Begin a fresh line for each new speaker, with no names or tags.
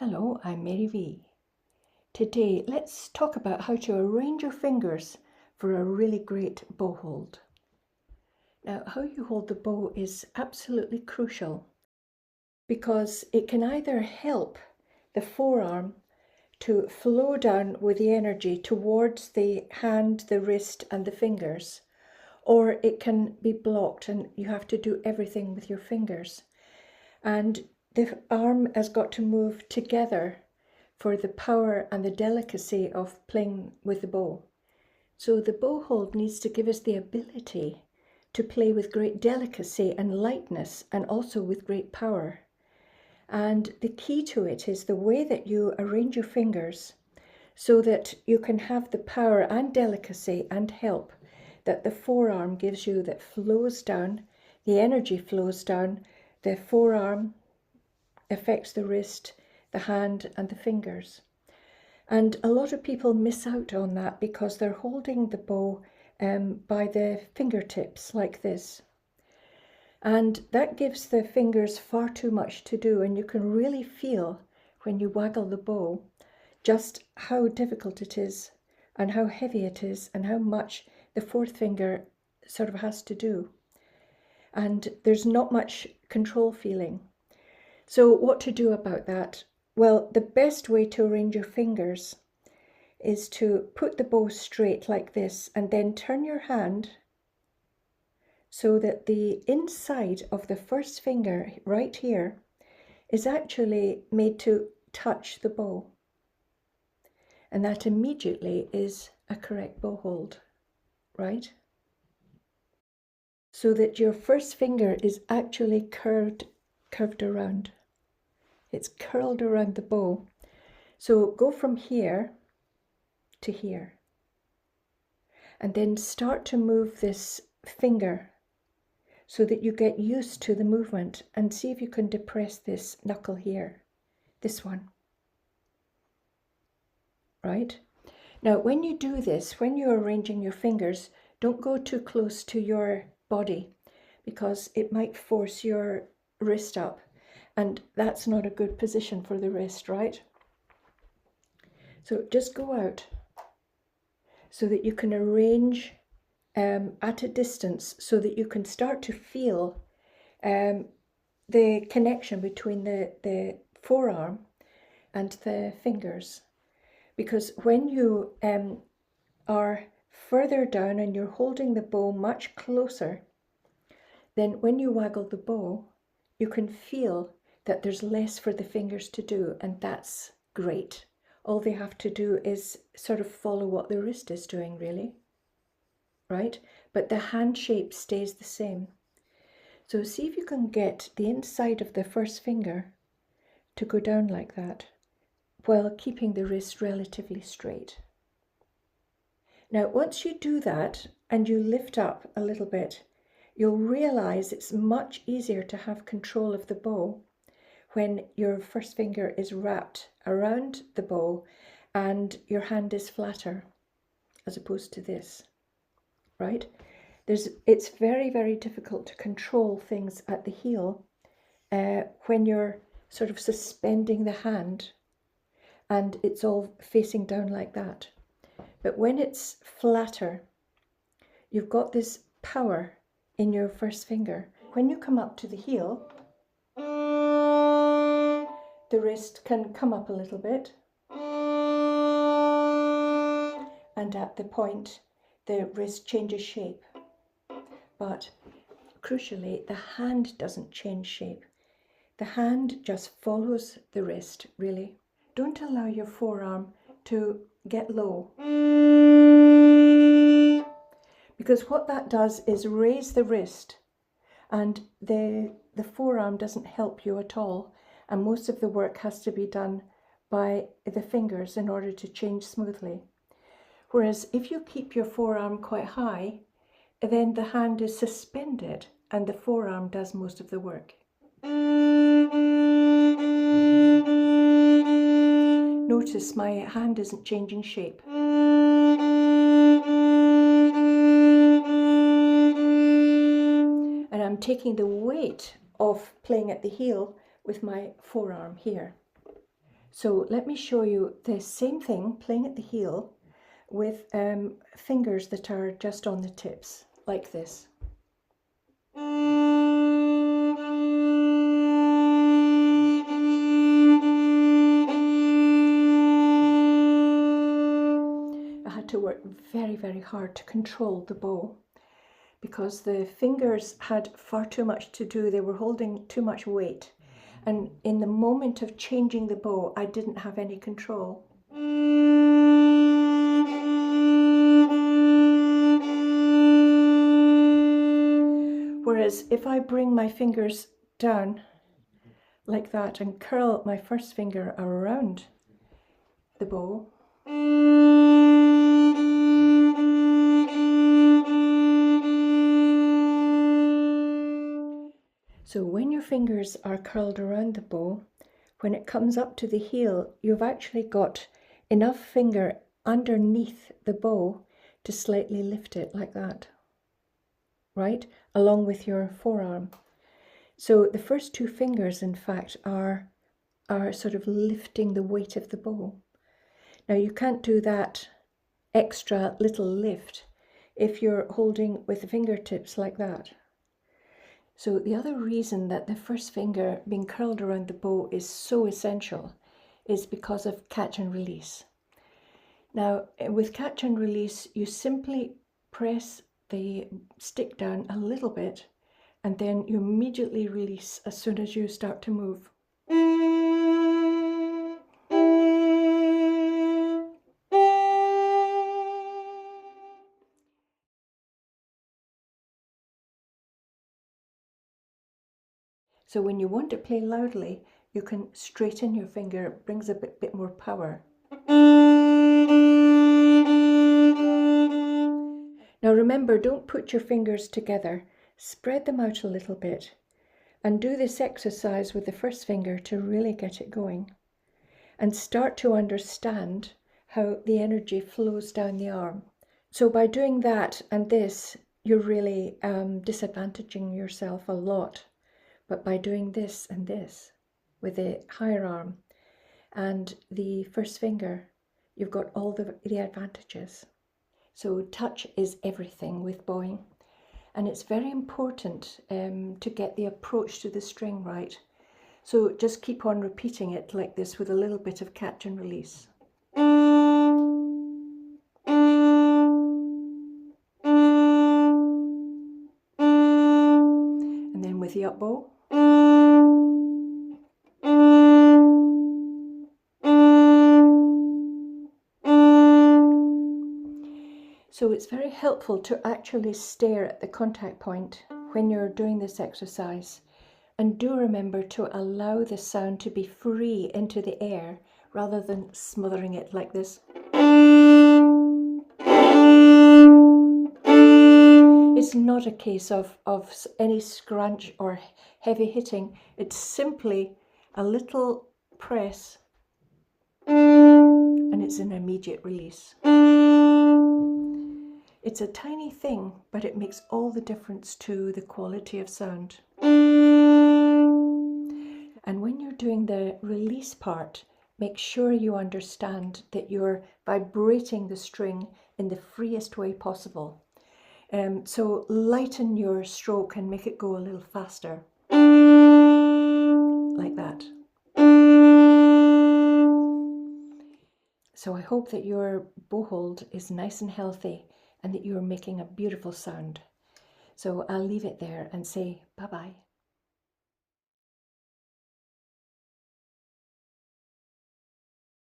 Hello, I'm Mary V. Today, let's talk about how to arrange your fingers for a really great bow hold. Now, how you hold the bow is absolutely crucial because it can either help the forearm to flow down with the energy towards the hand, the wrist, and the fingers, or it can be blocked and you have to do everything with your fingers. And the arm has got to move together for the power and the delicacy of playing with the bow. So the bow hold needs to give us the ability to play with great delicacy and lightness and also with great power. And the key to it is the way that you arrange your fingers so that you can have the power and delicacy and help that the forearm gives you, that flows down, the energy flows down, the forearm affects the wrist, the hand, and the fingers. And a lot of people miss out on that because they're holding the bow by the fingertips like this. And that gives the fingers far too much to do, and you can really feel when you waggle the bow just how difficult it is and how heavy it is and how much the fourth finger sort of has to do. And there's not much control feeling. So what to do about that? Well, the best way to arrange your fingers is to put the bow straight like this and then turn your hand so that the inside of the first finger right here is actually made to touch the bow. And that immediately is a correct bow hold, right? So that your first finger is actually curved around. It's curled around the bow. So go from here to here. And then start to move this finger so that you get used to the movement, and see if you can depress this knuckle here, this one. Right? Now, when you do this, when you're arranging your fingers, don't go too close to your body because it might force your wrist up. And that's not a good position for the wrist, right? So just go out so that you can arrange at a distance so that you can start to feel the connection between the forearm and the fingers. Because when you are further down and you're holding the bow much closer, then when you waggle the bow, you can feel that there's less for the fingers to do, and that's great. All they have to do is sort of follow what the wrist is doing, really, right? But the hand shape stays the same. So see if you can get the inside of the first finger to go down like that while keeping the wrist relatively straight. Now, once you do that and you lift up a little bit, you'll realize it's much easier to have control of the bow when your first finger is wrapped around the bow and your hand is flatter as opposed to this, right? It's very, very difficult to control things at the heel when you're sort of suspending the hand and it's all facing down like that. But when it's flatter, you've got this power in your first finger. When you come up to the heel, the wrist can come up a little bit, and at the point the wrist changes shape. But crucially, the hand doesn't change shape. The hand just follows the wrist, really. Don't allow your forearm to get low, because what that does is raise the wrist, and the forearm doesn't help you at all, and most of the work has to be done by the fingers in order to change smoothly. Whereas if you keep your forearm quite high, then the hand is suspended and the forearm does most of the work. Notice my hand isn't changing shape. And I'm taking the weight of playing at the heel with my forearm here. So let me show you the same thing, playing at the heel, with fingers that are just on the tips, like this. I had to work very, very hard to control the bow because the fingers had far too much to do. They were holding too much weight. And in the moment of changing the bow, I didn't have any control. Whereas if I bring my fingers down like that and curl my first finger around the bow, so when your fingers are curled around the bow, when it comes up to the heel, you've actually got enough finger underneath the bow to slightly lift it like that, right? Along with your forearm. So the first two fingers, in fact, are sort of lifting the weight of the bow. Now you can't do that extra little lift if you're holding with the fingertips like that. So the other reason that the first finger being curled around the bow is so essential is because of catch and release. Now with catch and release, you simply press the stick down a little bit and then you immediately release as soon as you start to move. So when you want to play loudly, you can straighten your finger, it brings a bit more power. Now remember, don't put your fingers together, spread them out a little bit and do this exercise with the first finger to really get it going and start to understand how the energy flows down the arm. So by doing that and this, you're really disadvantaging yourself a lot. But by doing this and this with the higher arm and the first finger, you've got all the advantages. So touch is everything with bowing. And it's very important to get the approach to the string right. So just keep on repeating it like this with a little bit of catch and release. And then with the up bow. So it's very helpful to actually stare at the contact point when you're doing this exercise. And do remember to allow the sound to be free into the air rather than smothering it like this. It's not a case of any scrunch or heavy hitting. It's simply a little press and it's an immediate release. It's a tiny thing, but it makes all the difference to the quality of sound. And when you're doing the release part, make sure you understand that you're vibrating the string in the freest way possible. So lighten your stroke and make it go a little faster, like that. So I hope that your bow hold is nice and healthy and that you're making a beautiful sound. So I'll leave it there and say bye-bye.